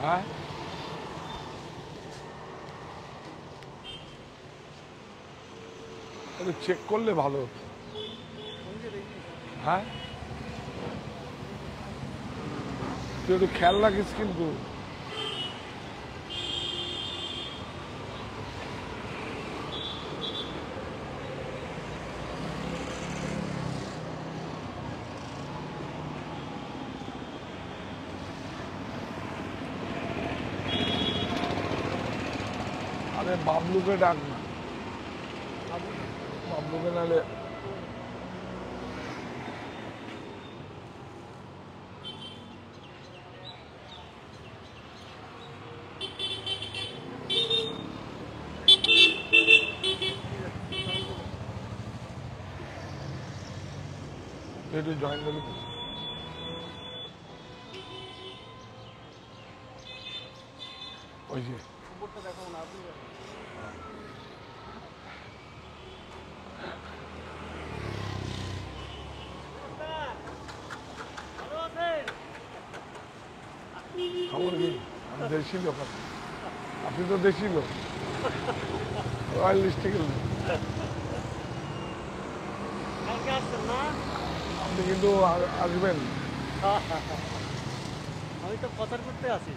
হ্যাঁ একটু চেক করলে ভালো হতো। হ্যাঁ তুই একটু খেয়াল রাখিস কিন্তু। আরে বাবলুকে ডাক না, বাবলুকে নাহলে একটু জয়েন করবি। ওই যে খবর কি আমি দেশি লোক, আপনি তো দেশি লোক, রয়্যাল ডিস্ট্রিক্টের লোক। আপনি কিন্তু আসবেন। আমি তো প্রচার করতে আছি।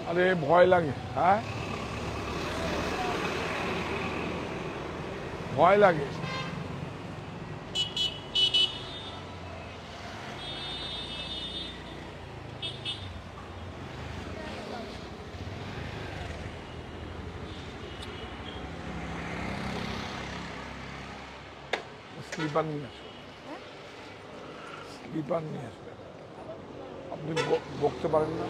আরে ভয় লাগে, হ্যাঁ ভয় লাগে। স্লিপার নিয়ে আসবেন, স্লিপার নিয়ে আসবেন। আপনি বকতে পারেন না,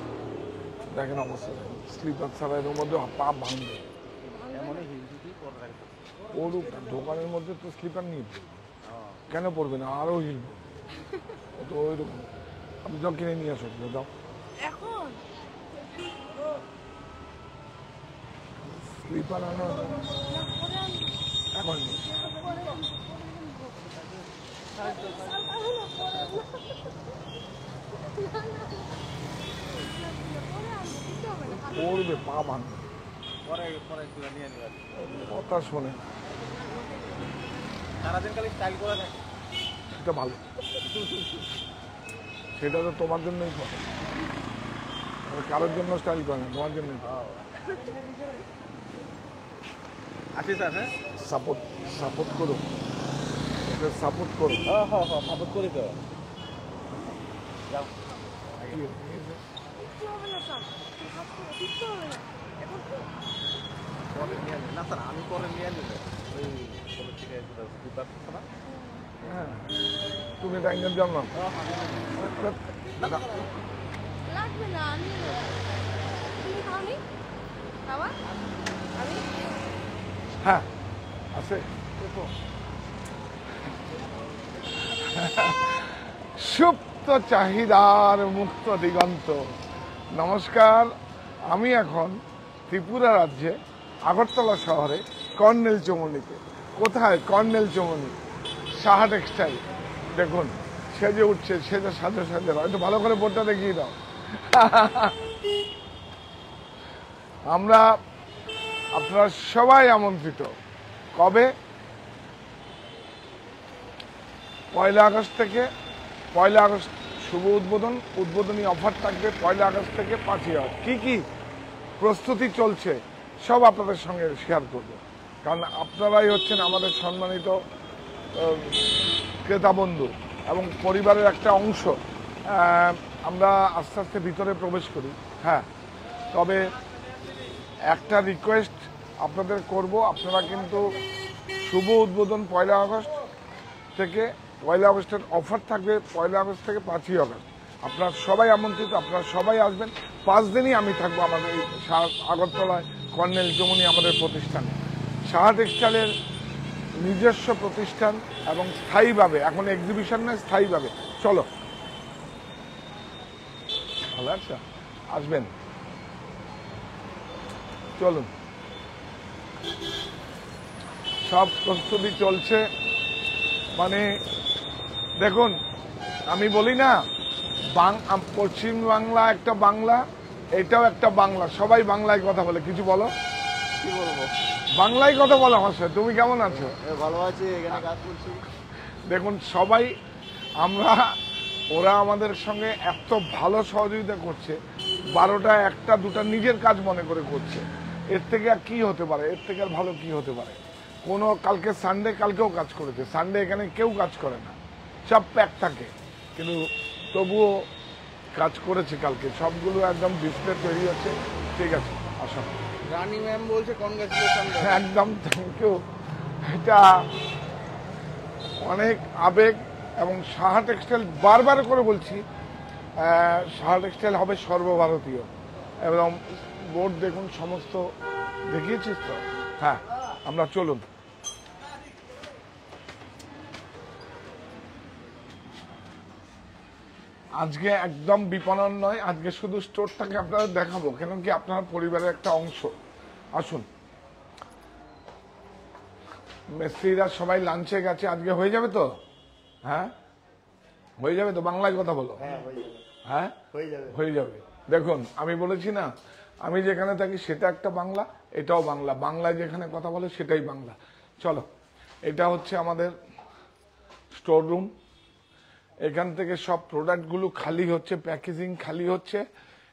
দেখেন অবস্থা, স্লিপার ছাড়া এর মধ্যে পা ভাঙবে। পড়ুক, দোকানের মধ্যে তো স্লিপার নিয়ে কেন পড়বে না, আরো হিলবে তো ওই রকম। আপনি যাও কিনে নিয়ে আসুন, যাও এখন স্লিপার আনো এখন। পড়বে, পা ভাঙবে, কথা শোনে সারাদিন খালি স্টাইল করে থাকে। সেটা ভালো, সেটা তো তোমার জন্যই করে, কারোর জন্য স্টাইল করে না, তোমার জন্যই করে। আসি স্যার, হ্যাঁ সাপোর্ট সাপোর্ট করো, সাপোর্ট করো। হ্যাঁ হ্যাঁ হ্যাঁ সাপোর্ট করি তো। যাও পরে নিয়ে না স্যার, আমি পরে নিয়ে নিলে ওই থেকে না। হ্যাঁ তুমি টাইম জান না, লাগবে না, আমি তুমি খাওনি বাবা, আমি হ্যাঁ আছে। সুপ্ত চাহিদার মুক্ত দিগন্ত। নমস্কার, আমি এখন ত্রিপুরা রাজ্যে আগরতলা শহরে কর্নেল চৌমুহনীতে। কোথায়? Colonel Chowmuhani Saha textile. দেখুন সেজে উঠছে, সেজে সাজে সাজে, একটু ভালো করে বোর্ডটা দেখিয়ে দাও। আমরা আপনারা সবাই আমন্ত্রিত। কবে? 1 আগস্ট থেকে, 1 আগস্ট শুভ উদ্বোধনী অফার থাকবে 1 আগস্ট থেকে 5 আগস্ট। কি কি প্রস্তুতি চলছে সব আপনাদের সঙ্গে শেয়ার করব, কারণ আপনারাই হচ্ছেন আমাদের সম্মানিত ক্রেতা বন্ধু এবং পরিবারের একটা অংশ। আমরা আস্তে আস্তে ভিতরে প্রবেশ করি। হ্যাঁ, তবে একটা রিকোয়েস্ট আপনাদের করব, আপনারা কিন্তু শুভ উদ্বোধন 1 আগস্ট থেকে পয়লা আগস্টের অফার থাকবে, পয়লা আগস্ট থেকে 5ই আগস্ট। আপনারা সবাই আমন্ত্রিত, আপনারা সবাই আসবেন। 5 দিনই আমি থাকবো আমাদের এই আগরতলায় কর্নেল জমনি আমাদের প্রতিষ্ঠানে। সাহা টেক্সটাইলের নিজস্ব প্রতিষ্ঠান এবং স্থায়ীভাবে, এখন এক্সিবিশন নয়, স্থায়ীভাবে। চলো, ভালো আচ্ছা, আসবেন, চলুন। সব প্রস্তুতি চলছে। মানে দেখুন, আমি বলি না পশ্চিম বাংলা একটা বাংলা, এটাও একটা বাংলা, সবাই বাংলায় কথা বলে। কিছু বলো। কি বলবো, বাংলায় কথা বলো আমার সাথে। তুমি কেমন আছো? ভালো আছি, এখানে কাজ করছি। দেখুন সবাই আমরা, ওরা আমাদের সঙ্গে এত ভালো সহযোগিতা করছে, 12টা 1টা 2টা নিজের কাজ মনে করে করছে। এর থেকে আর কি হতে পারে, এর থেকে আর ভালো কি হতে পারে? কোনো কালকে সানডে, কালকেও কাজ করেছে। সানডে এখানে কেউ কাজ করে না, সব প্যাক থাকে, কিন্তু তবুও কাজ করেছে কালকে। সবগুলো একদম ডিসপ্লে তৈরি হচ্ছে। ঠিক আছে, আসো। রানী ম্যাম বলছে কনগ্রাচুলেশন। একদম থ্যাংক ইউ। এটা অনেক আবেগ। এবং সাহা টেক্সটাইল, বারবার করে বলছি, সাহা টেক্সটাইল হবে সর্বভারতীয়। এবং বোর্ড দেখুন, সমস্ত দেখিয়েছিস তো। হ্যাঁ, আমরা চলুন। আজকে একদম বিপণন নয়, আজকে শুধু স্টোরটাকে আপনারা দেখাবো, কেন কি আপনার পরিবারের একটা অংশ। আসুন, মিস্ত্রিরা সবাই লাঞ্চে গেছে, আজকে হয়ে যাবে তো? হ্যাঁ, হয়ে যাবে তো? বাংলায় কথা বলো। হ্যাঁ, হয়ে যাবে। দেখুন, আমি বলেছি না, আমি যেখানে থাকি সেটা একটা বাংলা, এটাও বাংলা। বাংলায় যেখানে কথা বলে সেটাই বাংলা। চলো, এটা হচ্ছে আমাদের স্টোর রুম। এখান থেকে সব প্রোডাক্টগুলো খালি হচ্ছে, প্যাকেজিং খালি হচ্ছে,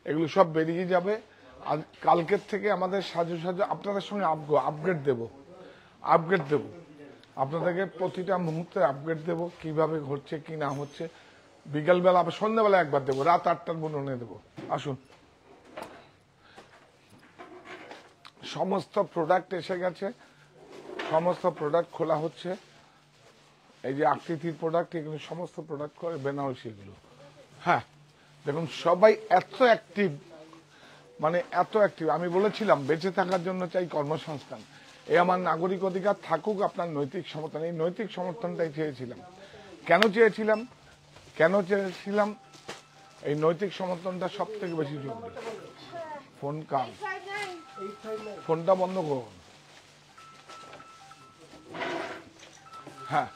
এগুলো সব বেরিয়ে যাবে। আর কালকের থেকে আমাদের সাজু আপনাদের সঙ্গে আপগ্রেড দেবো। আপনাদেরকে প্রতিটা মুহূর্তে আপগ্রেড দেবো, কিভাবে হচ্ছে কি না হচ্ছে। বিকালবেলা, আবার সন্ধ্যাবেলা একবার দেবো, রাত 8টার বুননে দেবো। আসুন, সমস্ত প্রোডাক্ট এসে গেছে, সমস্ত প্রোডাক্ট খোলা হচ্ছে। এই যে আকৃতির প্রোডাক্ট, এগুলো সমস্ত প্রোডাক্ট করে বেনারসি এগুলো। হ্যাঁ, দেখুন সবাই এত অ্যাক্টিভ, মানে এত অ্যাক্টিভ। আমি বলেছিলাম বেঁচে থাকার জন্য চাই কর্মসংস্থান। এই আমার নাগরিক অধিকার থাকুক, আপনার নৈতিক সমর্থন। এই নৈতিক সমর্থনটাই চেয়েছিলাম। কেন চেয়েছিলাম? এই নৈতিক সমর্থনটা সব থেকে বেশি জরুরি। ফোন কাল, ফোনটা বন্ধ করুন। হ্যাঁ,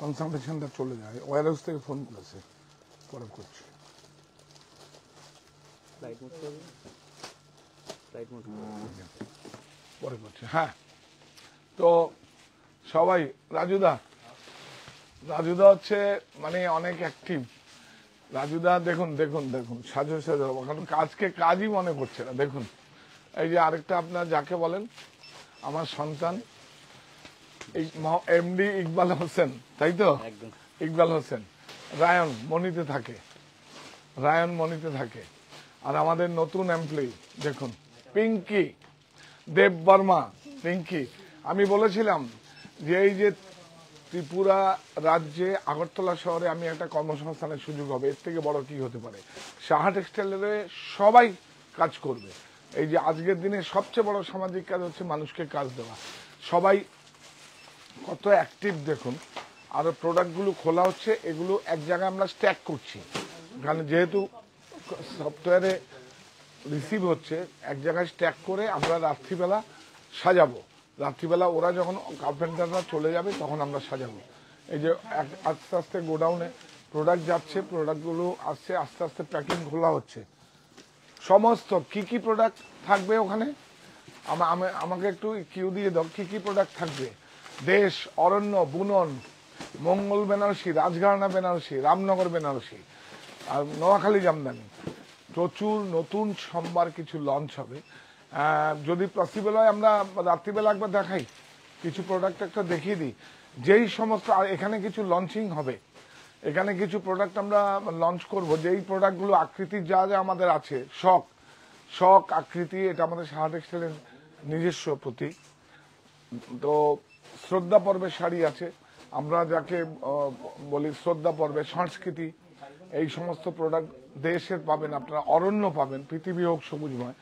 কনসালটেশনটা চলে যায়, ওয়ার হাউস থেকে ফোন করেছে, পরে করছি। পরে করছি। হ্যাঁ, তো সবাই, রাজুদা হচ্ছে মানে অনেক অ্যাক্টিভ। রাজুদা দেখুন সাজু এখন কাজকে কাজই মনে করছে না। দেখুন, এই যে আরেকটা আপনার যাকে বলেন, আমার সন্তান এমডি ইকবাল হোসেন, তাই তো? ইকবাল হোসেন রায়ন মনিতে থাকে। আর আমাদের নতুন এমপ্লয়ি দেখুন, পিঙ্কি দেব বর্মা। পিঙ্কি, আমি বলেছিলাম যে এই যে ত্রিপুরা রাজ্যে আগরতলা শহরে আমি একটা কর্মসংস্থানের সুযোগ হবে, এর থেকে বড় কি হতে পারে? সাহা টেক্সটাইলে সবাই কাজ করবে। এই যে আজকের দিনে সবচেয়ে বড় সামাজিক কাজ হচ্ছে মানুষকে কাজ দেওয়া। সবাই কত অ্যাক্টিভ দেখুন। আরো প্রোডাক্টগুলো খোলা হচ্ছে, এগুলো এক জায়গায় আমরা স্ট্যাক করছি, কারণ যেহেতু সফটওয়্যারে রিসিভ হচ্ছে, এক জায়গায় স্ট্যাক করে আমরা রাত্রিবেলা সাজাবো। রাত্রিবেলা ওরা যখন কার্পেন্টাররা চলে যাবে তখন আমরা সাজাবো। এই যে আস্তে আস্তে গোডাউনে প্রোডাক্ট যাচ্ছে, প্রোডাক্টগুলো আসছে, আস্তে আস্তে প্যাকিং খোলা হচ্ছে। সমস্ত কি প্রোডাক্ট থাকবে ওখানে, আমাকে একটু কিউ দিয়ে দাও। কি প্রোডাক্ট থাকবে? দেশ, অরণ্য, বুনন, মঙ্গল বেনারসি, রাজঘরানা বেনারসি, রামনগর বেনারসি, আর নোয়াখালী জামদানি। প্রচুর নতুন সোমবার কিছু লঞ্চ হবে। যদি পসিবল হয় আমরা রাত্রিবেলা একবার দেখাই, কিছু প্রোডাক্ট একটা দেখিয়ে দিই। যেই সমস্ত এখানে কিছু লঞ্চিং হবে, এখানে কিছু প্রোডাক্ট আমরা লঞ্চ করব, যেই প্রোডাক্টগুলো আকৃতির যা আমাদের আছে, শখ আকৃতি, এটা আমাদের সাহা টেক্সটাইলের নিজস্ব প্রতীক। তো শ্রদ্ধা পর্বে শাড়ি আছে, আমরা যাকে বলি শ্রদ্ধা পর্বে সংস্কৃতি, এই সমস্ত প্রোডাক্ট দেশের পাবেন আপনারা, অরণ্য পাবেন, পৃথিবী হোক সবুজময়,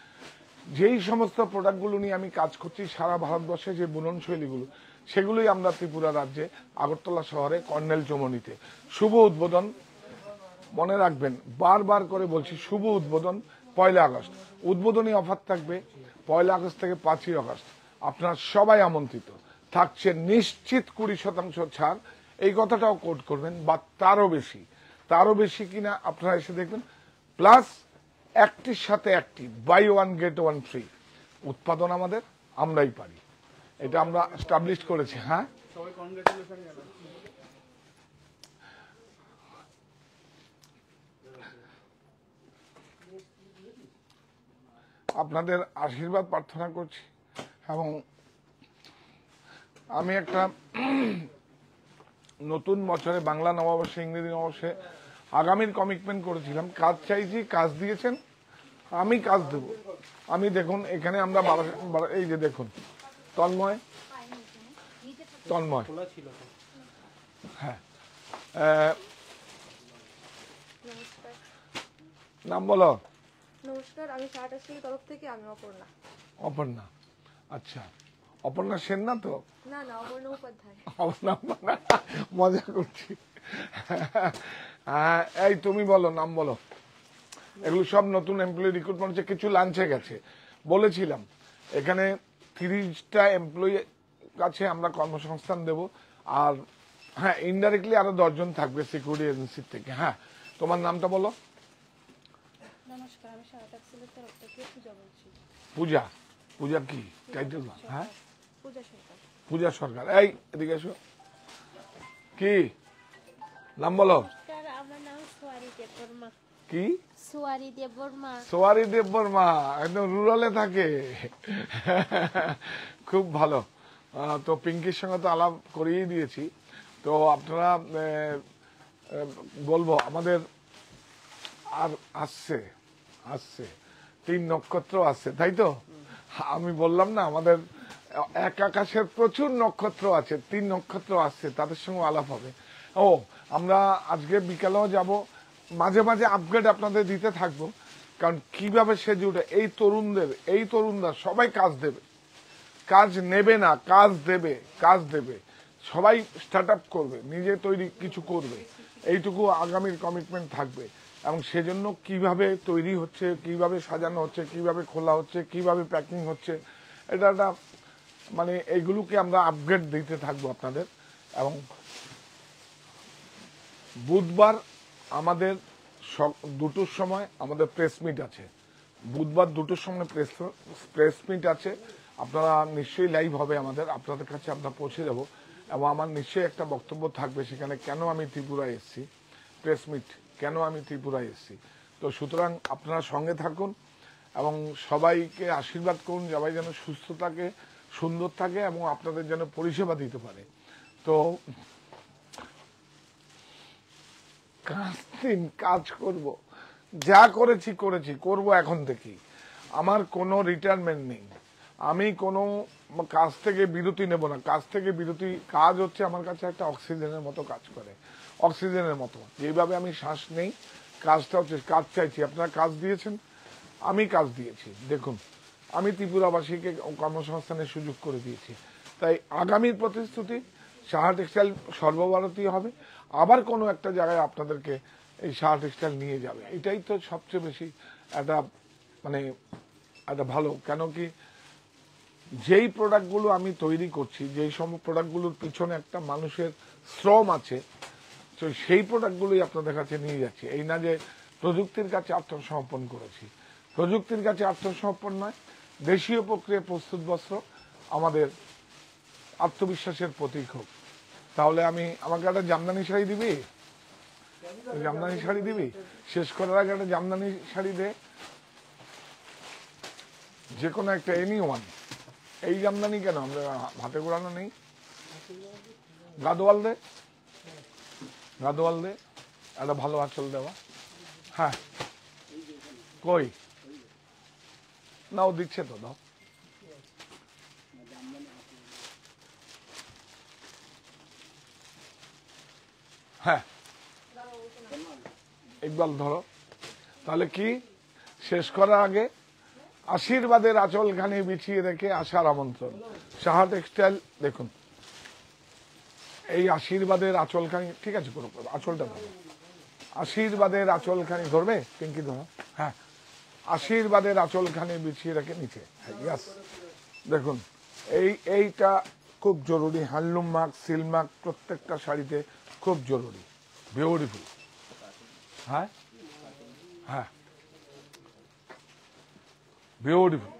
যেই সমস্ত প্রোডাক্টগুলো নিয়ে আমি কাজ করছি সারা ভারতবর্ষে, যে বুনন শৈলীগুলো, সেগুলোই আমরা ত্রিপুরা রাজ্যে আগরতলা শহরে কর্নেল চৌমুহনীতে শুভ উদ্বোধন। মনে রাখবেন, বারবার করে বলছি, শুভ উদ্বোধন 1 আগস্ট। উদ্বোধনী অফার থাকবে 1 আগস্ট থেকে 5 আগস্ট। আপনারা সবাই আমন্ত্রিত থাকছে, নিশ্চিত 20% ছাড়, এই কথাটাও কোট করবেন, বা তারও বেশি কিনা আপনারা এসে দেখবেন। প্লাস একটির সাথে একটি, বাই 1 গেট 1 ফ্রি। উৎপাদন আমাদের, আমরাই পারি, এটা আমরা স্টাবলিশ করেছি। হ্যাঁ, আপনাদের আশীর্বাদ প্রার্থনা করছি। এবং আমি একটা নতুন বছরে, বাংলা নববর্ষে, ইংরেজি নববর্ষে আগামীর কমিটমেন্ট করেছিলাম, কাজ চাইছি, কাজ দিয়েছেন, আমি কাজ দেব। আমি দেখুন এখানে আমরা এই যে দেখুন, তন্ময়, হ্যাঁ, নাম বলো। নমস্কার, আমি শার্ট আসলের তরফ থেকে, আমি অপর্ণা। অপর্ণা, আচ্ছা, অপর্ণা সেন না তো? না না, অপর্ণা উপাধ্যায়। মজা করছি। এই তুমি বলো, নাম বলো। এগুলো সব নতুন এমপ্লয়ি রিক্রুটমেন্ট হচ্ছে, কিছু লাঞ্চে গেছে। বলেছিলাম এখানে 30টা এমপ্লয়ি কাছে আমরা কর্মসংস্থান দেব, আর হ্যাঁ, ইনডাইরেক্টলি আরো 10 জন থাকবে সিকিউরিটি এজেন্সির থেকে। হ্যাঁ, তোমার নামটা বলো। নমস্কার, আমি শার্ট আসলের তরফ থেকে পূজা বলছি। পূজা, পূজা কি টাইটেল? হ্যাঁ, পূজা সরকার। পূজা সরকার। এই এদিকে এসো, কি নাম বলো? আমার নাম সোয়ারি দেববর্মা। কি? সোয়ারি দেববর্মা। সোয়ারি দেববর্মা, একদম রুরালে থাকে। খুব ভালো। তো পিঙ্কির সঙ্গে তো আলাপ করিয়ে দিয়েছি। তো আপনারা বলবো, আমাদের আর আসছে 3 নক্ষত্র আসছে, তাই তো? আমি বললাম না, আমাদের এক আকাশের প্রচুর নক্ষত্র আছে, 3 নক্ষত্র আসছে, তাদের সঙ্গে আলাপ হবে। ও, আমরা আজকে বিকালেও যাব, মাঝে মাঝে আপগ্রেড আপনাদের দিতে থাকবো, কারণ কিভাবে সেজে উঠে এই তরুণরা সবাই কাজ দেবে, কাজ নেবে না, কাজ দেবে, সবাই স্টার্ট আপ করবে, নিজে তৈরি কিছু করবে, এইটুকু আগামীর কমিটমেন্ট থাকবে। এবং সেজন্য কিভাবে তৈরি হচ্ছে, কিভাবে সাজানো হচ্ছে, কিভাবে খোলা হচ্ছে, কিভাবে প্যাকিং হচ্ছে, এটা একটা মানে এইগুলোকে আমরা আপগ্রেড দিতে থাকবো আপনাদের। এবং বুধবার আমাদের 2টোর সময় আমাদের প্রেস মিট আছে, বুধবার 2টোর সময় প্রেস মিট আছে। আপনারা নিশ্চয়ই লাইভ হবে আমাদের, আপনাদের কাছে আমরা পৌঁছে দেব। এবং আমার নিশ্চয়ই একটা বক্তব্য থাকবে সেখানে, কেন আমি ত্রিপুরায় এসেছি, প্রেস মিট, কেন আমি ত্রিপুরায় এসেছি। তো সুতরাং আপনারা সঙ্গে থাকুন এবং সবাইকে আশীর্বাদ করুন, সবাই যেন সুস্থ থাকে, সুন্দর থাকে এবং আপনাদের যেন পরিষেবা দিতে পারে। তো কাজ করব, যা করেছি করব এখন থেকে। আমার কোনো রিটায়ারমেন্ট নেই, আমি কোনো কাজ থেকে বিরতি নেব না। কাজ হচ্ছে আমার কাছে একটা অক্সিজেনের মতো কাজ করে, অক্সিজেনের মতো। যেভাবে আমি শ্বাস নেই, কাজটা হচ্ছে, কাজ চাইছি, আপনারা কাজ দিয়েছেন, আমি কাজ দিয়েছি। দেখুন, আমি ত্রিপুরাবাসীকে কর্মসংস্থানের সুযোগ করে দিয়েছি। তাই আগামীর প্রতিশ্রুতি, সাহা টেক্সটাইল সর্বভারতীয় হবে, আবার কোনো একটা জায়গায় আপনাদেরকে এই সাহা টেক্সটাইল নিয়ে যাবে। এটাই তো সবচেয়ে বেশি একটা মানে একটা ভালো। কেন কি, যেই প্রোডাক্টগুলো আমি তৈরি করছি, যেই সব প্রোডাক্টগুলোর পিছনে একটা মানুষের শ্রম আছে, তো সেই প্রোডাক্টগুলোই আপনাদের কাছে নিয়ে যাচ্ছি। এই না যে প্রযুক্তির কাছে আত্মসমর্পণ করেছি, প্রযুক্তির কাছে আত্মসমর্পণ নয়, দেশীয় প্রক্রিয়ায় প্রস্তুত বস্ত্র আমাদের আত্মবিশ্বাসের প্রতীক হোক। তাহলে আমাকে একটা জামদানি শাড়ি দিবি, জামদানি শাড়ি দিবি, শেষ করার আগে একটা জামদানি শাড়ি দে, যে কোনো একটা, এনি ওয়ান। এই জামদানি কেন, আমরা হাতে গোড়ানো নেই, গাদোয়াল দে, একটা ভালো আঁচল দেওয়া। হ্যাঁ, কই না, ও দিচ্ছে তো, দাও। হ্যাঁ ইকবাল ধরো। তাহলে কি শেষ করার আগে আশীর্বাদের আঁচলখানি বিছিয়ে রেখে আসার আমন্ত্রণ। সাহা টেক্সটাইল দেখুন, এই আশীর্বাদের আঁচলখানি, ঠিক আছে করো, আঁচলটা ধরো, আশীর্বাদের আঁচলখানি ধরবে, পিঙ্কি ধরো, হ্যাঁ আশীর্বাদের আঁচলখানি বিছিয়ে রেখে নিচে, ইয়াস দেখুন এইটা খুব জরুরি। হ্যান্ডলুম মার্ক, সিল মার্ক প্রত্যেকটা শাড়িতে খুব জরুরি, বিউটিফুল। হ্যাঁ হ্যাঁ বিউটিফুল।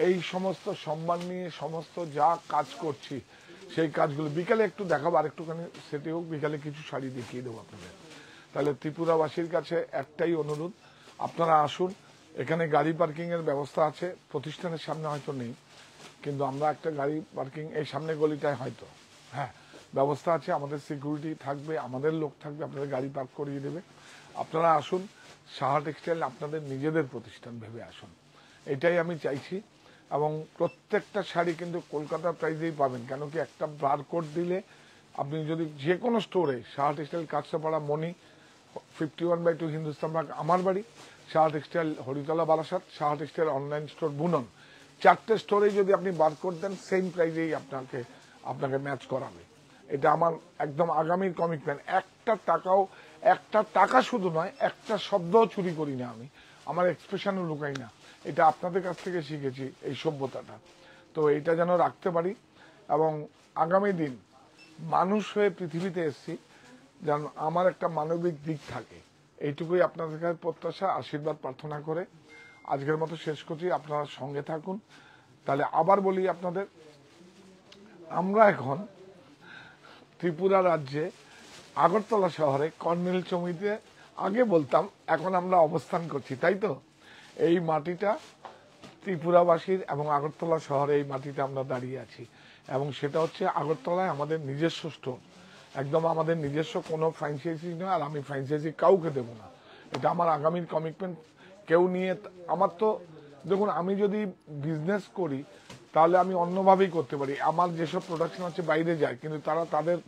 এই সমস্ত সম্মান নিয়ে সমস্ত যা কাজ করছি সেই কাজগুলো বিকালে একটু দেখাবো, আর একটুখানি সেটি হোক, বিকালে কিছু শাড়ি দেখিয়ে দেবো আপনাদের। তাহলে ত্রিপুরাবাসীর কাছে একটাই অনুরোধ, আপনারা আসুন, এখানে গাড়ি পার্কিং এর ব্যবস্থা আছে, প্রতিষ্ঠানের সামনে হয়তো নেই, কিন্তু আমরা একটা গাড়ি পার্কিং এই সামনে গলিটায় হয়তো হ্যাঁ ব্যবস্থা আছে, আমাদের সিকিউরিটি থাকবে, আমাদের লোক থাকবে, আপনাদের গাড়ি পার্ক করিয়ে দেবে। আপনারা আসুন, সাহা টেক্সটাইল আপনাদের নিজেদের প্রতিষ্ঠান ভেবে আসুন, এটাই আমি চাইছি। এবং প্রত্যেকটা শাড়ি কিন্তু কলকাতার প্রাইসেই পাবেন, কেন কি একটা বারকোড দিলে আপনি যদি যে কোনো স্টোরে, সাহা টেক্সটাইল কাঁচরাপাড়া মণি 51/2 হিন্দুস্তান পার্ক আমার বাড়ি, Saha textile Haritala Barasat, Saha textile online store বুনন, 4টে স্টোরে যদি আপনি বারকোড দেন সেম প্রাইসেই আপনাকে ম্যাচ করাবে। এটা আমার একদম আগামীর কমিটমেন্ট। একটা টাকা শুধু নয়, একটা শব্দও চুরি করি না আমি, আমার এক্সপ্রেশনও লুকাই না, এটা আপনাদের কাছ থেকে শিখেছি এই সভ্যতাটা। তো এটা যেন রাখতে পারি, এবং আগামী দিন মানুষ হয়ে পৃথিবীতে এসেছি যেন আমার একটা মানবিক দিক থাকে, এইটুকুই আপনাদের কাছে প্রত্যাশা, আশীর্বাদ প্রার্থনা করে আজকের মতো শেষ করছি। আপনারা সঙ্গে থাকুন। তাহলে আবার বলি আপনাদের, আমরা এখন ত্রিপুরা রাজ্যে আগরতলা শহরে কর্নেল চৌমুহনীতে আগে বলতাম, এখন আমরা অবস্থান করছি, তাই তো? এই মাটিটা ত্রিপুরাবাসীর এবং আগরতলা শহরে এই মাটিতে আমরা দাঁড়িয়ে আছি, এবং সেটা হচ্ছে আগরতলায় আমাদের নিজস্ব স্টোর, একদম আমাদের নিজস্ব, কোনো ফ্র্যাঞ্চাইজি নয়, আর আমি ফ্র্যাঞ্চাইজি কাউকে দেবো না, এটা আমার আগামীর কমিটমেন্ট। কেউ নিয়ে আমার তো দেখুন, আমি যদি বিজনেস করি তাহলে আমি অন্যভাবেই করতে পারি, আমার যেসব প্রোডাকশন হচ্ছে বাইরে যায়, কিন্তু তারা তাদের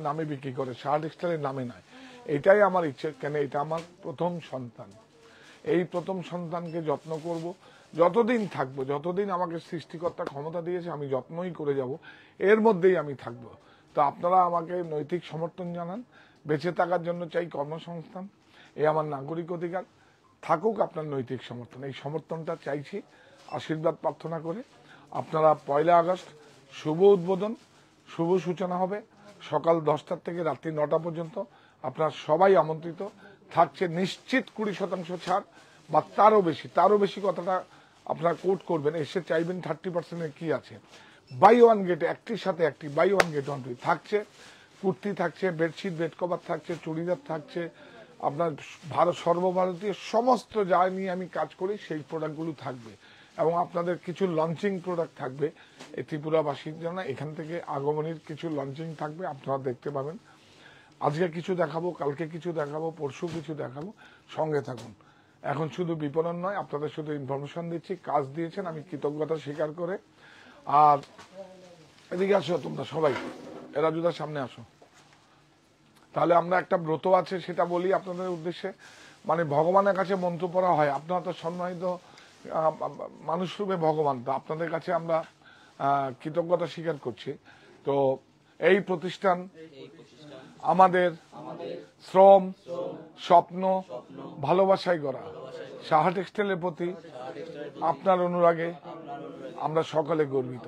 নামে বিক্রি করে, সাহা টেক্সটাইলের নামে নয়। এটাই আমার ইচ্ছে, কেন এটা আমার প্রথম সন্তান, এই প্রথম সন্তানকে যত্ন করব, যতদিন থাকবো, যতদিন আমাকে সৃষ্টিকর্তা ক্ষমতা দিয়েছে আমি যত্নই করে যাব, এর মধ্যেই আমি থাকব। তো আপনারা আমাকে নৈতিক সমর্থন জানান, বেঁচে থাকার জন্য চাই কর্মসংস্থান, এই আমার নাগরিক অধিকার, থাকুক আপনার নৈতিক সমর্থন, এই সমর্থনটা চাইছি আশীর্বাদ প্রার্থনা করে। আপনারা 1 আগস্ট শুভ উদ্বোধন, শুভ সূচনা হবে সকাল 10টা থেকে রাত্রি 9টা পর্যন্ত। আপনারা সবাই আমন্ত্রিত, থাকছে নিশ্চিত 20% ছাড় বা তারও বেশি কথাটা আপনারা কোট করবেন, এসে চাইবেন 30% কি আছে, বাই ওয়ান গেট, একটির সাথে একটি, buy one get one free থাকছে। কুর্তি থাকছে, বেডশিট, বেড কভার থাকছে, চুড়িদার থাকছে, আপনার সর্বভারতীয় সমস্ত যা নিয়ে আমি কাজ করি সেই প্রোডাক্টগুলো থাকবে, এবং আপনাদের কিছু লঞ্চিং প্রোডাক্ট থাকবে এই ত্রিপুরাবাসীর জন্য। এখান থেকে আগমনীর কিছু লঞ্চিং থাকবে, আপনারা দেখতে পাবেন। আজকে কিছু দেখাবো, কালকে কিছু দেখাবো, পরশু কিছু দেখাবো, সঙ্গে থাকুন। এখন শুধু বিপণন নয়, আপনাদের শুধু ইনফরমেশন দিচ্ছি, কাজ দিয়েছেন আমি কৃতজ্ঞতা স্বীকার করে। আর এদিকে আসো তোমরা সবাই, এরা যদি সামনে আসো, তাহলে আমরা একটা ব্রত আছে সেটা বলি আপনাদের উদ্দেশ্যে। মানে ভগবানের কাছে মন্ত্র পড়া হয়, আপনারা তো সম্মানিত মানুষ রূপে ভগবান, তো আপনাদের কাছে আমরা কৃতজ্ঞতা স্বীকার করছি। তো এই প্রতিষ্ঠান আমাদের শ্রম, স্বপ্ন, ভালোবাসায় গড়া। সাহা টেক্সটাইলের প্রতি আপনার অনুরাগে আমরা সকলে গর্বিত।